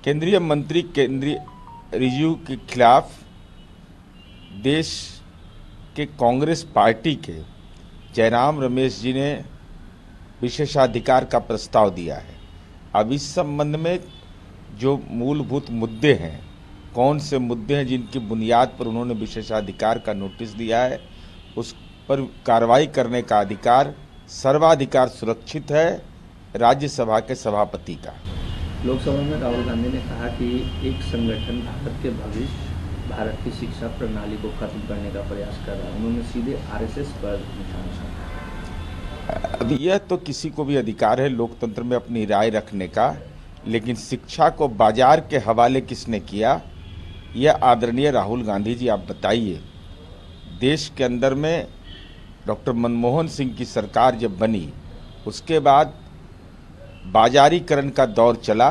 केंद्रीय मंत्री केंद्रीय रिजिजू के खिलाफ देश के कांग्रेस पार्टी के जयराम रमेश जी ने विशेषाधिकार का प्रस्ताव दिया है। अब इस संबंध में जो मूलभूत मुद्दे हैं, कौन से मुद्दे हैं जिनकी बुनियाद पर उन्होंने विशेषाधिकार का नोटिस दिया है, उस पर कार्रवाई करने का अधिकार, सर्वाधिकार सुरक्षित है राज्यसभा के सभापति का। लोकसभा में राहुल गांधी ने कहा कि एक संगठन भारत के भविष्य, भारत की शिक्षा प्रणाली को खत्म करने का प्रयास कर रहा है। उन्होंने सीधे आरएसएस पर निशाना साधा। अब यह तो किसी को भी अधिकार है लोकतंत्र में अपनी राय रखने का, लेकिन शिक्षा को बाजार के हवाले किसने किया, यह आदरणीय राहुल गांधी जी आप बताइए। देश के अंदर में डॉक्टर मनमोहन सिंह की सरकार जब बनी, उसके बाद बाजारीकरण का दौर चला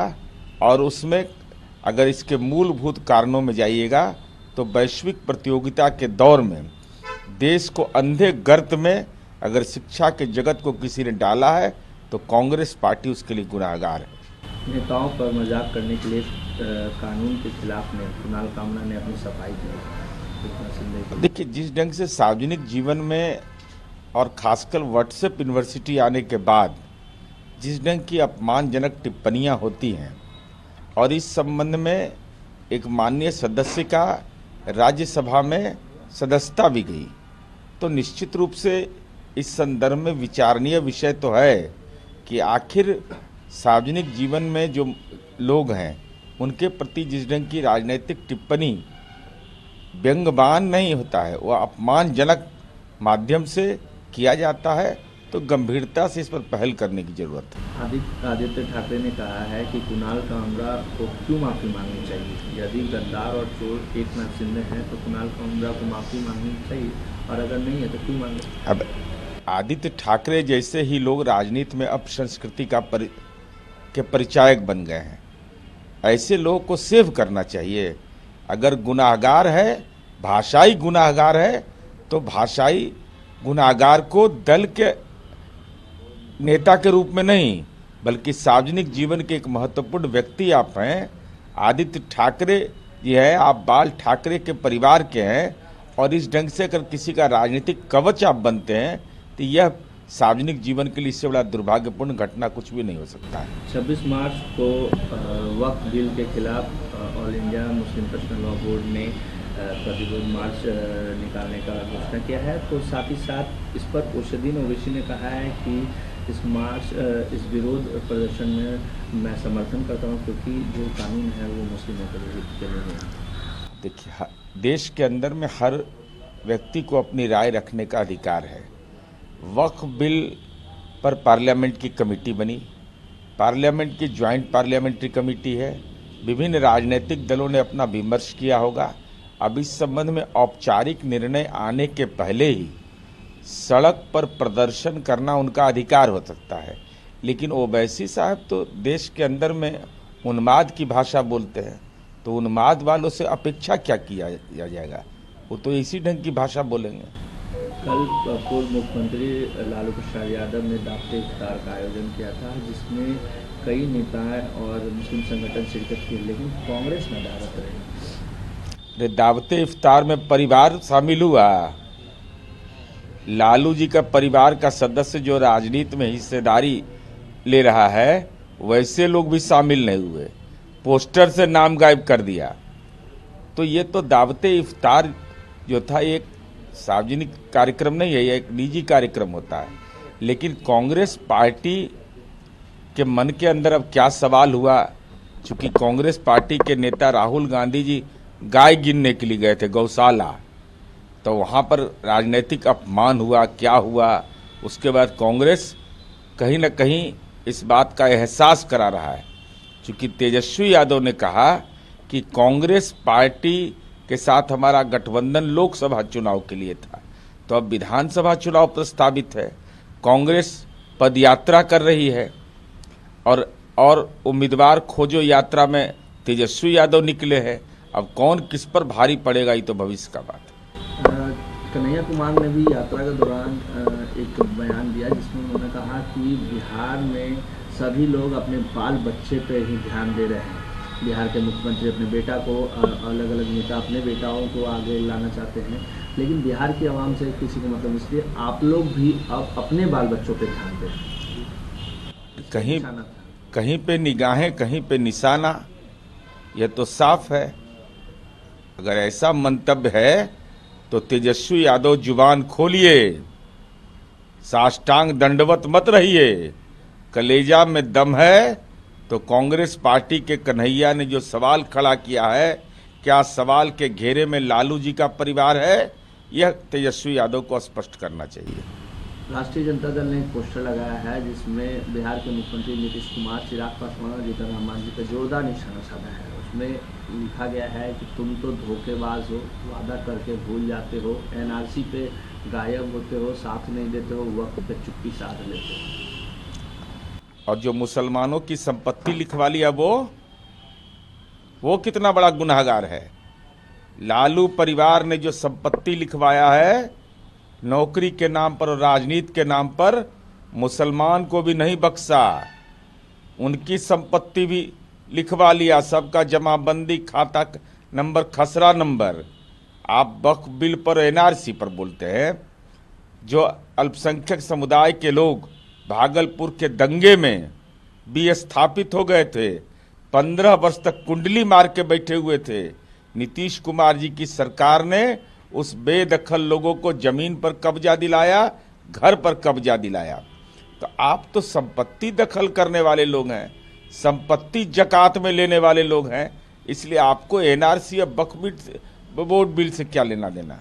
और उसमें अगर इसके मूलभूत कारणों में जाइएगा तो वैश्विक प्रतियोगिता के दौर में देश को अंधे गर्त में अगर शिक्षा के जगत को किसी ने डाला है तो कांग्रेस पार्टी उसके लिए गुनाहगार है। नेताओं पर मजाक करने के लिए कानून के खिलाफ ने कुणाल कामरा ने अपनी सफाई दी। देखिए, जिस ढंग से सार्वजनिक जीवन में और खासकर व्हाट्सएप यूनिवर्सिटी आने के बाद जिस ढंग की अपमानजनक टिप्पणियां होती हैं और इस संबंध में एक माननीय सदस्य का राज्यसभा में सदस्यता भी गई, तो निश्चित रूप से इस संदर्भ में विचारणीय विषय तो है कि आखिर सार्वजनिक जीवन में जो लोग हैं उनके प्रति जिस ढंग की राजनीतिक टिप्पणी व्यंग्यवान नहीं होता है, वह अपमानजनक माध्यम से किया जाता है, तो गंभीरता से इस पर पहल करने की जरूरत है। आदित्य ठाकरे ने कहा है कि कुणाल कामरा को क्यों माफ़ी मांगनी चाहिए। यदि गद्दार और चोर एकनाथ शिंदे हैं तो कुणाल कामरा को माफ़ी मांगनी चाहिए, और अगर नहीं है तो क्यों मांगे। अब आदित्य ठाकरे जैसे ही लोग राजनीति में अपसंस्कृति के परिचायक बन गए हैं, ऐसे लोगों को सेव करना चाहिए। अगर गुनाहगार है, भाषाई गुनाहगार है, तो भाषाई गुनाहगार को दल के नेता के रूप में नहीं बल्कि सार्वजनिक जीवन के एक महत्वपूर्ण व्यक्ति आप हैं। आदित्य ठाकरे जी है, आप बाल ठाकरे के परिवार के हैं, और इस ढंग से अगर किसी का राजनीतिक कवच आप बनते हैं तो यह सार्वजनिक जीवन के लिए इससे बड़ा दुर्भाग्यपूर्ण घटना कुछ भी नहीं हो सकता है। 26 मार्च को वक्फ बिल के खिलाफ all India Muslim personal law board ने प्रतिरोध मार्च निकालने का घोषणा किया है। तो साथ ही साथ इस पर औषधीन ओवैसी ने कहा है कि इस विरोध प्रदर्शन में मैं समर्थन करता हूं, क्योंकि जो कानून है वो मुस्लिमों के लिए है। देखिए, देश के अंदर में हर व्यक्ति को अपनी राय रखने का अधिकार है। वक्फ बिल पर पार्लियामेंट की कमेटी बनी, पार्लियामेंट की ज्वाइंट पार्लियामेंट्री कमेटी है, विभिन्न राजनीतिक दलों ने अपना विमर्श किया होगा। अब इस संबंध में औपचारिक निर्णय आने के पहले ही सड़क पर प्रदर्शन करना उनका अधिकार हो सकता है, लेकिन ओवैसी साहब तो देश के अंदर में उन्माद की भाषा बोलते हैं, तो उन्माद वालों से अपेक्षा क्या किया जाएगा, वो तो इसी ढंग की भाषा बोलेंगे। कल पूर्व मुख्यमंत्री लालू प्रसाद यादव ने दावत इफ्तार का आयोजन किया था, जिसमें कई नेताएं और मुस्लिम संगठन शिरकत किए, लेकिन कांग्रेस न दावत रही। दावत इफ्तार में परिवार शामिल हुआ। लालू जी का परिवार का सदस्य जो राजनीति में हिस्सेदारी ले रहा है, वैसे लोग भी शामिल नहीं हुए, पोस्टर से नाम गायब कर दिया। तो ये तो दावत इफ्तार जो था एक सार्वजनिक कार्यक्रम नहीं है, यह एक निजी कार्यक्रम होता है। लेकिन कांग्रेस पार्टी के मन के अंदर अब क्या सवाल हुआ, चूंकि कांग्रेस पार्टी के नेता राहुल गांधी जी गाय गिनने के लिए गए थे गौशाला, तो वहाँ पर राजनीतिक अपमान हुआ, क्या हुआ। उसके बाद कांग्रेस कहीं न कहीं इस बात का एहसास करा रहा है, चूँकि तेजस्वी यादव ने कहा कि कांग्रेस पार्टी के साथ हमारा गठबंधन लोकसभा चुनाव के लिए था, तो अब विधानसभा चुनाव प्रस्तावित है, कांग्रेस पदयात्रा कर रही है और उम्मीदवार खोजो यात्रा में तेजस्वी यादव निकले हैं। अब कौन किस पर भारी पड़ेगा, ये तो भविष्य का बात है। कन्हैया कुमार ने भी यात्रा के दौरान एक बयान दिया, जिसमें उन्होंने कहा कि बिहार में सभी लोग अपने बाल बच्चे पे ही ध्यान दे रहे हैं, बिहार के मुख्यमंत्री अपने बेटा को, अलग अलग नेता अपने बेटाओं को आगे लाना चाहते हैं, लेकिन बिहार की आवाम से किसी को मतलब, इसलिए आप लोग भी अब अपने बाल बच्चों पे ध्यान दें। कहीं पे निगाहें, कहीं पे निशाना, यह तो साफ है। अगर ऐसा मंतव्य है तो तेजस्वी यादव जुबान खोलिए, साष्टांग दंडवत मत रहिए। कलेजा में दम है तो कांग्रेस पार्टी के कन्हैया ने जो सवाल खड़ा किया है, क्या सवाल के घेरे में लालू जी का परिवार है, यह तेजस्वी यादव को स्पष्ट करना चाहिए। राष्ट्रीय जनता दल ने एक पोस्टर लगाया है जिसमें बिहार के मुख्यमंत्री नीतीश कुमार, चिराग पासवान और जीतन राम मांझी पर जोरदार निशाना साधा है। उसमें लिखा गया है कि तुम तो धोखेबाज हो, वादा करके भूल जाते हो, एनआरसी पे गायब होते हो, साथ नहीं देते हो, वक्त पे चुप्पी साध लेते हो। और जो मुसलमानों की संपत्ति लिखवा लिया वो कितना बड़ा गुनहगार है। लालू परिवार ने जो संपत्ति लिखवाया है नौकरी के नाम पर और राजनीति के नाम पर, मुसलमान को भी नहीं बख्शा। उनकी संपत्ति भी लिखवा लिया, सबका जमाबंदी, खाता नंबर, खसरा नंबर। आप वक्फ बिल पर, एनआरसी पर बोलते हैं। जो अल्पसंख्यक समुदाय के लोग भागलपुर के दंगे में विस्थापित हो गए थे, 15 वर्ष तक कुंडली मार के बैठे हुए थे, नीतीश कुमार जी की सरकार ने उस बेदखल लोगों को जमीन पर कब्जा दिलाया, घर पर कब्जा दिलाया। तो आप तो संपत्ति दखल करने वाले लोग हैं, संपत्ति जकात में लेने वाले लोग हैं, इसलिए आपको एनआरसी या वक्फ बोर्ड बिल से क्या लेना देना।